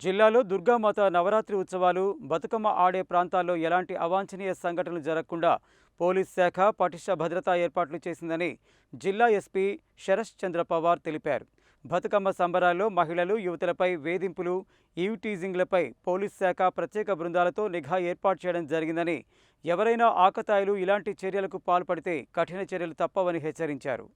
జిల్లాలో దుర్గామాత నవరాత్రి ఉత్సవాలు, బతుకమ్మ ఆడే ప్రాంతాల్లో ఎలాంటి అవాంఛనీయ సంఘటనలు జరగకుండా పోలీస్ శాఖ పటిష్ట భద్రతా ఏర్పాట్లు చేసిందని జిల్లా ఎస్పీ శరత్ చంద్ర పవార్ తెలిపారు. బతుకమ్మ సంబరాల్లో మహిళలు, యువతులపై వేధింపులు, ఈవ్ టీజింగ్లపై పోలీస్ శాఖ ప్రత్యేక బృందాలతో నిఘా ఏర్పాటు చేయడం జరిగిందని, ఎవరైనా ఆకతాయిలు ఇలాంటి చర్యలకు పాల్పడితే కఠిన చర్యలు తప్పవని హెచ్చరించారు.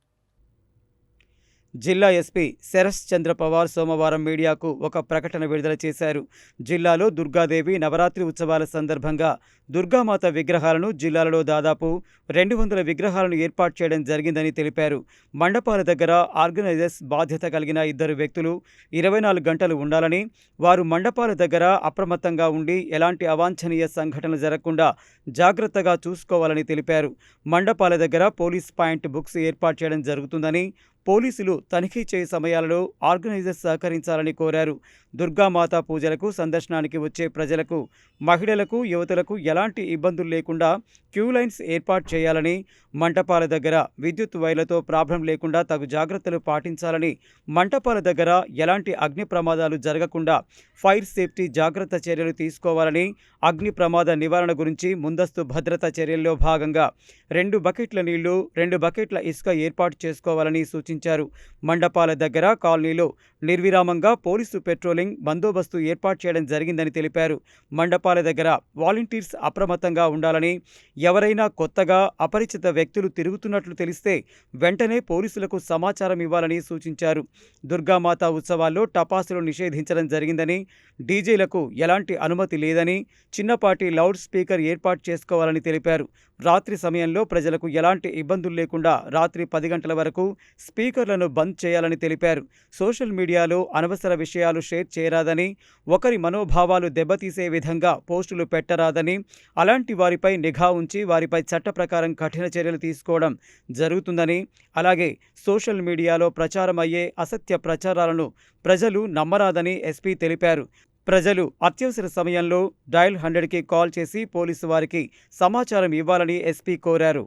జిల్లా ఎస్పీ శరత్ చంద్ర పవార్ సోమవారం మీడియాకు ఒక ప్రకటన విడుదల చేశారు. జిల్లాలో దుర్గాదేవి నవరాత్రి ఉత్సవాల సందర్భంగా దుర్గామాత విగ్రహాలను జిల్లాలో దాదాపు 200 విగ్రహాలను ఏర్పాటు చేయడం జరిగిందని తెలిపారు. మండపాల దగ్గర ఆర్గనైజర్స్ బాధ్యత కలిగిన 2 వ్యక్తులు 24 గంటలు ఉండాలని, వారు మండపాల దగ్గర అప్రమత్తంగా ఉండి ఎలాంటి అవాంఛనీయ సంఘటనలు జరగకుండా జాగ్రత్తగా చూసుకోవాలని తెలిపారు. మండపాల దగ్గర పోలీస్ పాయింట్ బుక్స్ ఏర్పాటు చేయడం జరుగుతుందని, పోలీసులు తనిఖీ చేయ సమయాలలో ఆర్గనైజర్స్ సహకరించాలని కోరారు. దుర్గామాత పూజలకు, సందర్శనానికి వచ్చే ప్రజలకు, మహిళలకు, యువతులకు ఎలాంటి ఇబ్బందులు లేకుండా క్యూ లైన్స్ ఏర్పాటు చేయాలని, మంటపాల దగ్గర విద్యుత్ వైర్లతో ప్రాబ్లం లేకుండా తగు జాగ్రత్తలు పాటించాలని, మంటపాల దగ్గర ఎలాంటి అగ్ని ప్రమాదాలు జరగకుండా ఫైర్ సేఫ్టీ జాగ్రత్త చర్యలు తీసుకోవాలని, అగ్ని ప్రమాద నివారణ గురించి ముందస్తు భద్రతా చర్యల్లో భాగంగా 2 బకెట్ల నీళ్లు, 2 బకెట్ల ఇసుక ఏర్పాటు చేసుకోవాలని సూచించారు. మండపాల దగ్గర, కాలనీలో నిర్విరామంగా పోలీసు పెట్రోలింగ్ బందోబస్తు ఏర్పాటు చేయడం జరిగిందని తెలిపారు. మండపాల దగ్గర వాలంటీర్స్ అప్రమత్తంగా ఉండాలని, ఎవరైనా కొత్తగా అపరిచిత వ్యక్తులు తిరుగుతున్నట్లు తెలిస్తే వెంటనే పోలీసులకు సమాచారం ఇవ్వాలని సూచించారు. దుర్గామాత ఉత్సవాల్లో టపాసులు నిషేధించడం జరిగిందని, డీజేలకు ఎలాంటి అనుమతి లేదని, చిన్నపాటి లౌడ్ స్పీకర్ ఏర్పాటు చేసుకోవాలని తెలిపారు. రాత్రి సమయంలో ప్రజలకు ఎలాంటి ఇబ్బందులు లేకుండా రాత్రి 10 గంటల వరకు స్పీకర్లను బంద్ చేయాలని తెలిపారు. సోషల్ మీడియాలో అనవసర విషయాలు షేర్ చేయరాదని, ఒకరి మనోభావాలు దెబ్బతీసే విధంగా పోస్టులు పెట్టరాదని, అలాంటి వారిపై నిఘా ఉంచి వారిపై చట్ట ప్రకారం కఠిన చర్యలు తీసుకోవడం జరుగుతుందని, అలాగే సోషల్ మీడియాలో ప్రచారం అయ్యే అసత్య ప్రచారాలను ప్రజలు నమ్మరాదని ఎస్పీ తెలిపారు. ప్రజలు అత్యవసర సమయంలో డయల్ 100కి కాల్ చేసి పోలీసు వారికి సమాచారం ఇవ్వాలని ఎస్పీ కోరారు.